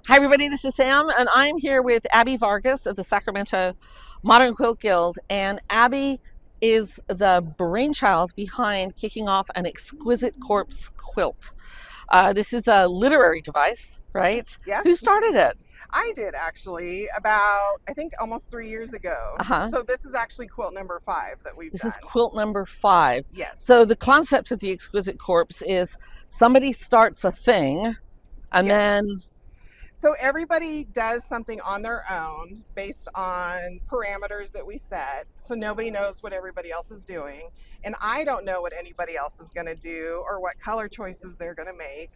Hi, everybody. This is Sam, and I'm here with Abby Vargas of the Sacramento Modern Quilt Guild. And Abby is the brainchild behind kicking off an Exquisite Corpse quilt. This is a literary device, right? Yes. Who started it? I did actually about, I think, almost 3 years ago. Uh-huh. So this is actually quilt number 5 that we've This done. is quilt number 5. Yes. So the concept of the Exquisite Corpse is somebody starts a thing, and Yes. then So everybody does something on their own based on parameters that we set. So nobody knows what everybody else is doing. And I don't know what anybody else is going to do or what color choices they're going to make.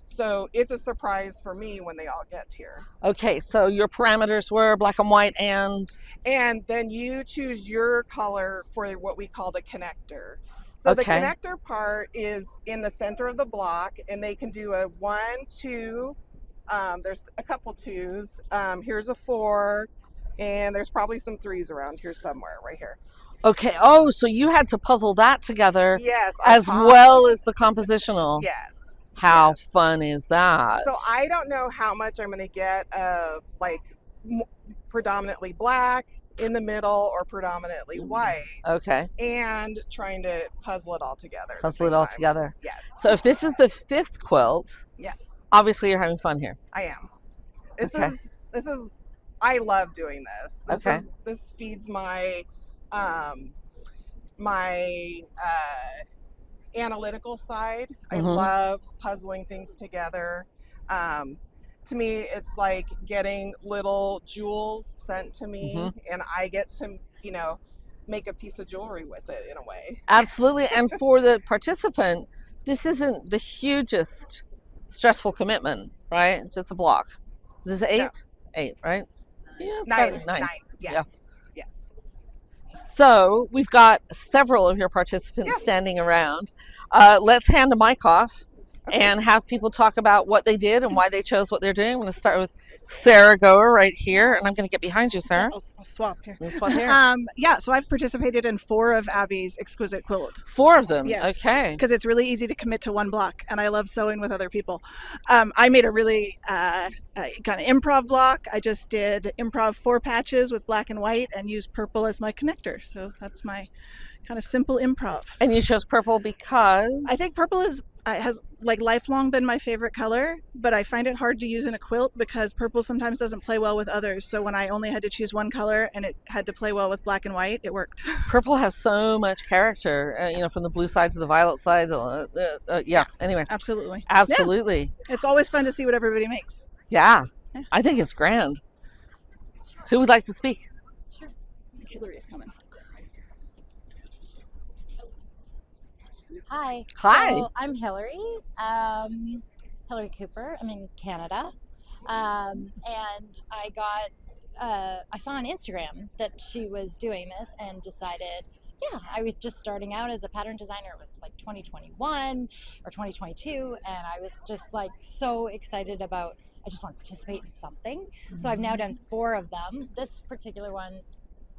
So it's a surprise for me when they all get here. okay, so your parameters were black and white and then you choose your color for what we call the connector. So the okay. connector part is in the center of the block, and they can do a 1, 2. There's a couple 2s. Here's a 4, and there's probably some 3s around here somewhere, right here. Okay. Oh, so you had to puzzle that together Yes. as well as the compositional. Yes. How yes. fun is that? So I don't know how much I'm going to get of like predominantly black in the middle or predominantly white. Okay. And trying to puzzle it all together. Puzzle it all together. Yes. So if this is the 5th quilt, yes, obviously you're having fun here. I am. This Okay. is I love doing this. Okay. This feeds my my analytical side. I Mhm. love puzzling things together. To me, it's like getting little jewels sent to me, Mhm. and I get to, make a piece of jewelry with it in a way. Absolutely. And for the participant, this isn't the hugest stressful commitment, right? Just a block. Is this 8? No. 8, right? Yeah, it's 9. about 9. Yeah. Yeah. Yes. So we've got several of your participants Yes. standing around. Let's hand a mic off and have people talk about what they did and why they chose what they're doing. I'm going to start with Sarah Goer right here, and I'm going to get behind you, Sarah. I'll swap here. This one here. Yeah, so I've participated in 4 of Abby's Exquisite Quilt 4 of them. Yes. Okay. because it's really easy to commit to one block, and I love sewing with other people. I made a really kind of improv block. I just did improv 4 patches with black and white and used purple as my connector. So that's my kind of simple improv. And you chose purple because? I think purple has like lifelong been my favorite color, but I find it hard to use in a quilt because purple sometimes doesn't play well with others. So when I only had to choose one color and it had to play well with black and white, it worked. Purple has so much character, from the blue side to the violet side. Yeah, anyway. Absolutely. Absolutely. Yeah. It's always fun to see what everybody makes. Yeah. Yeah. I think it's grand. Who would like to speak? Sure. Hillary's coming. Hi. Hi. So I'm Hillary. Hillary Cooper. I'm in Canada. And I saw on Instagram that she was doing this and decided, I was just starting out as a pattern designer. It was like 2021 or 2022. And I was just like so excited about, I just want to participate in something. So I've now done 4 of them. This particular one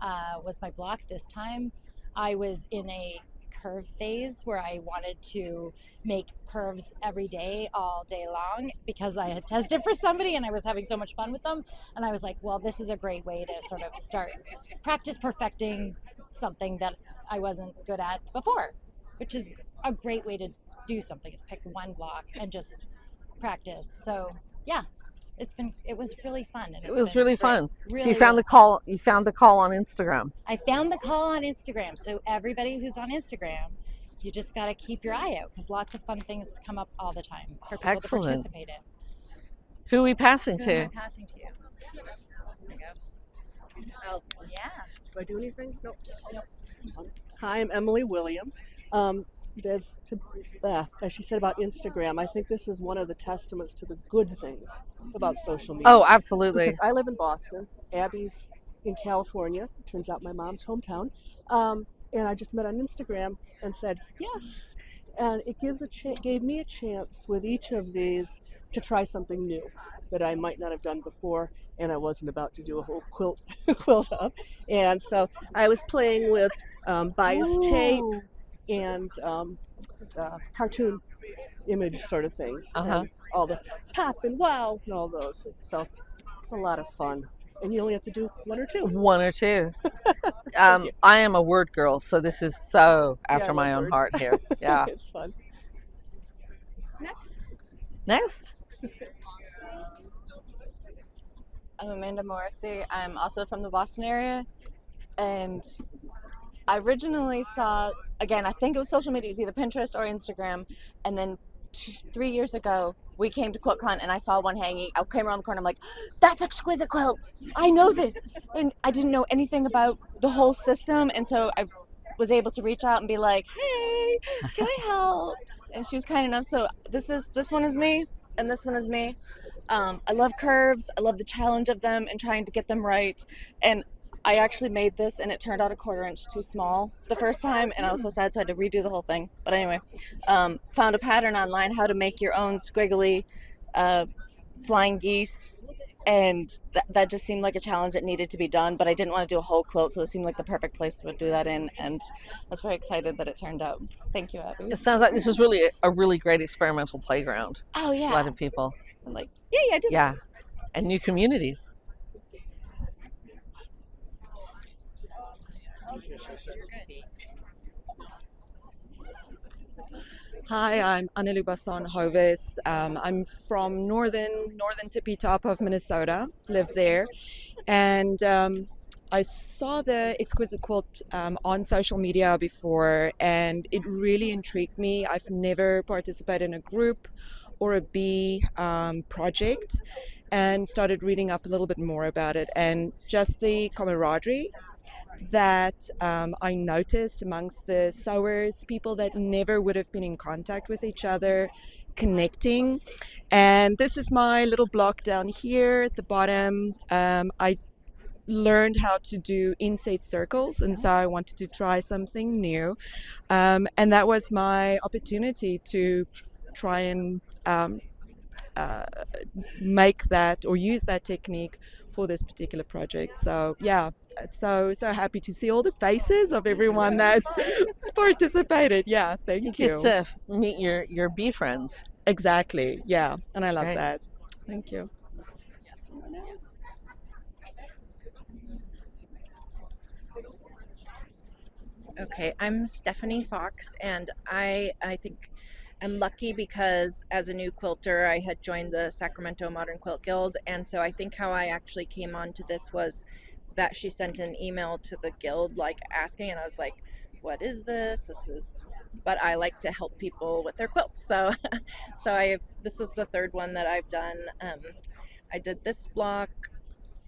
was my block this time. I was in a curve phase where I wanted to make curves every day, all day long, because I had tested for somebody and I was having so much fun with them. And I was like, well, this is a great way to sort of practice perfecting something that I wasn't good at before, which is a great way to do something, is pick one block and just practice. So yeah, it was really fun. And It was really fun. Really, so you found the call. You found the call on Instagram. I found the call on Instagram. So everybody who's on Instagram, you just got to keep your eye out because lots of fun things come up all the time for people Excellent. to participate in. Who are we passing Who to? am I passing to you? There you go. Oh, yeah. Do I do anything? No. Hi, I'm Emily Williams. As she said about Instagram, I think this is one of the testaments to the good things about social media. Oh, absolutely. Because I live in Boston. Abby's in California. Turns out my mom's hometown. And I just met on Instagram and said yes. And it gave me a chance with each of these to try something new that I might not have done before, and I wasn't about to do a whole quilt of. And so I was playing with bias tape and cartoon image sort of things. Uh-huh. And all the pop and wow and all those. So it's a lot of fun. And you only have to do one or two. One or two. Thank you. I am a word girl, so this is so Yeah, I after love my own words. heart here. Yeah. It's fun. Next. I'm Amanda Morrissey. I'm also from the Boston area. And I originally saw, again, I think it was social media, it was either Pinterest or Instagram. And then 3 years ago, we came to QuiltCon and I saw one hanging. I came around the corner, I'm like, that's Exquisite Quilt. I know this. And I didn't know anything about the whole system. And so I was able to reach out and be like, hey, can I help? And she was kind enough. So this one is me and this one is me. I love curves. I love the challenge of them and trying to get them right. And I actually made this and it turned out a 1/4 inch too small the first time, and I was so sad, so I had to redo the whole thing. But anyway, found a pattern online how to make your own squiggly flying geese, and that just seemed like a challenge that needed to be done. But I didn't want to do a whole quilt, so this seemed like the perfect place to do that in, and I was very excited that it turned out. Thank you, Abby. It sounds like this is really a really great experimental playground. Oh yeah, A lot of people. I'm like, yeah, I did. Yeah. And new communities. Hi, I'm Annalou Basson Hovis. I'm from northern tippy top of Minnesota, live there. And I saw the Exquisite Quilt on social media before, and it really intrigued me. I've never participated in a group or a bee project, and started reading up a little bit more about it, and just the camaraderie that I noticed amongst the sewers, people that never would have been in contact with each other, connecting. And this is my little block down here at the bottom. I learned how to do inset circles, and so I wanted to try something new. And that was my opportunity to try and make that or use that technique for this particular project. So yeah, so happy to see all the faces of everyone that's participated. Yeah, thank You you. get to meet your bee friends. Exactly. Yeah, and I love Great. that. Thank you. Okay, I'm Stephanie Fox, and I think I'm lucky because as a new quilter, I had joined the Sacramento Modern Quilt Guild, and so I think how I actually came onto this was that she sent an email to the guild, like asking, and I was like, "What is this? This is." But I like to help people with their quilts, so this was the third one that I've done. I did this block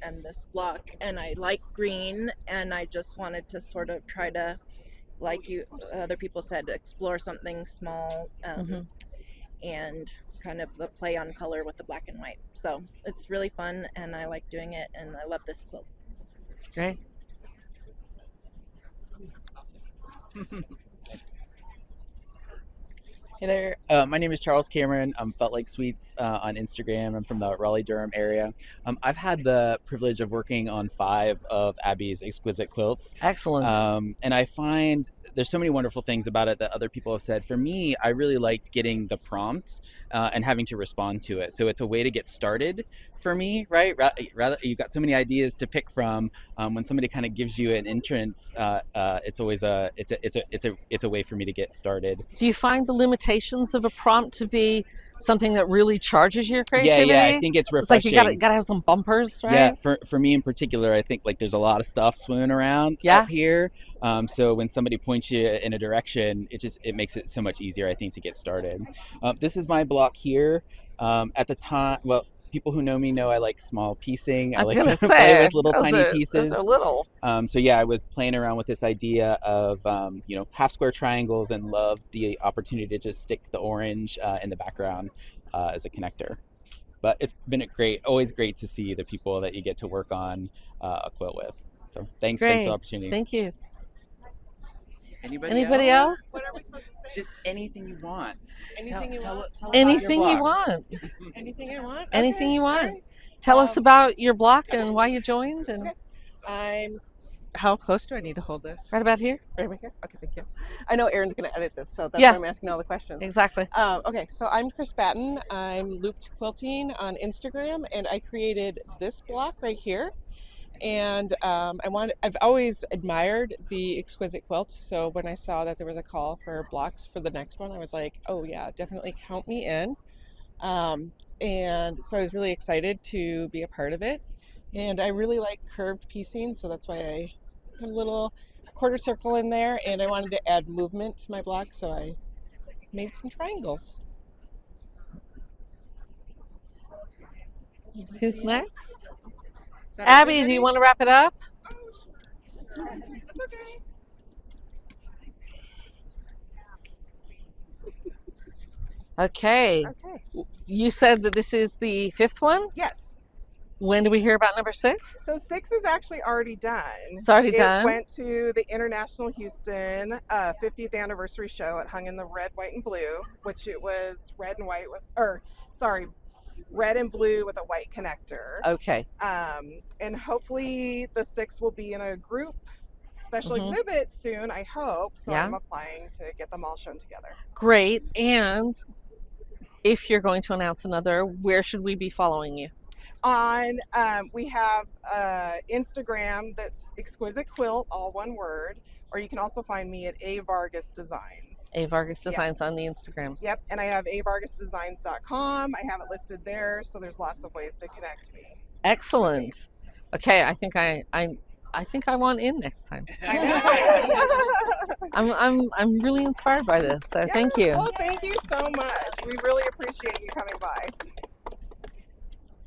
and this block, and I like green, and I just wanted to sort of try to, like you other people said, explore something small, and kind of the play on color with the black and white. So it's really fun, and I like doing it, and I love this quilt. It's great. Hey there, my name is Charles Cameron. I'm Felt Like Sweets on Instagram. I'm from the Raleigh-Durham area. I've had the privilege of working on 5 of Abby's exquisite quilts. Excellent. And I find there's so many wonderful things about it that other people have said. For me, I really liked getting the prompt and having to respond to it. So it's a way to get started for me, right? Rather, you've got so many ideas to pick from. When somebody kind of gives you an entrance, it's always it's a way for me to get started. Do you find the limitations of a prompt to be something that really charges your creativity? Yeah, I think it's refreshing. It's like you gotta have some bumpers, right? Yeah, for me in particular, I think like there's a lot of stuff swimming around up here. So when somebody points you in a direction, it makes it so much easier, I think, to get started. This is my block here. At the time, well, people who know me know I like small piecing. I like to play with little tiny pieces. Those are little. So yeah, I was playing around with this idea of half square triangles, and loved the opportunity to just stick the orange in the background as a connector. But it's been always great to see the people that you get to work on a quilt with. So thanks for the opportunity. Thank you. Anybody else? What are we supposed to say? Just anything you want. Anything you want? Anything you want. Anything I want? Anything Okay, you want. okay. Tell us about your block and why you joined. And I'm How close do I need to hold this? Right about here. Right over here? Okay, thank you. I know Erin's going to edit this, so that's Yeah. why I'm asking all the questions. Exactly. Okay, so I'm Chris Batten. I'm Looped Quilting on Instagram, and I created this block right here. And I've always admired the Exquisite Quilt, so when I saw that there was a call for blocks for the next one, I was like, oh yeah, definitely count me in. And so I was really excited to be a part of it. And I really like curved piecing, so that's why I put a little quarter circle in there, and I wanted to add movement to my block, so I made some triangles. Who's next? Is that Abby, do everybody? you want to wrap it up? That's okay. Okay. Okay. You said that this is the 5th one. Yes. When do we hear about number 6? So 6 is actually already done. It's already done. It went to the International Houston 50th anniversary show. It hung in the red, white, and blue, which it was red and white with, red and blue with a white connector. Okay. And hopefully the 6 will be in a group special exhibit soon, I hope. So Yeah. I'm applying to get them all shown together. Great. And if you're going to announce another, where should we be following you? On we have Instagram that's Exquisite Quilt, all one word, or you can also find me at A Vargas Designs. A Vargas Designs on the Instagrams. Yep, and I have avargasdesigns.com. I have it listed there, so there's lots of ways to connect me. Excellent. Okay, I think I think I want in next time. I'm really inspired by this. So thank you. Well, thank you so much. We really appreciate you coming by.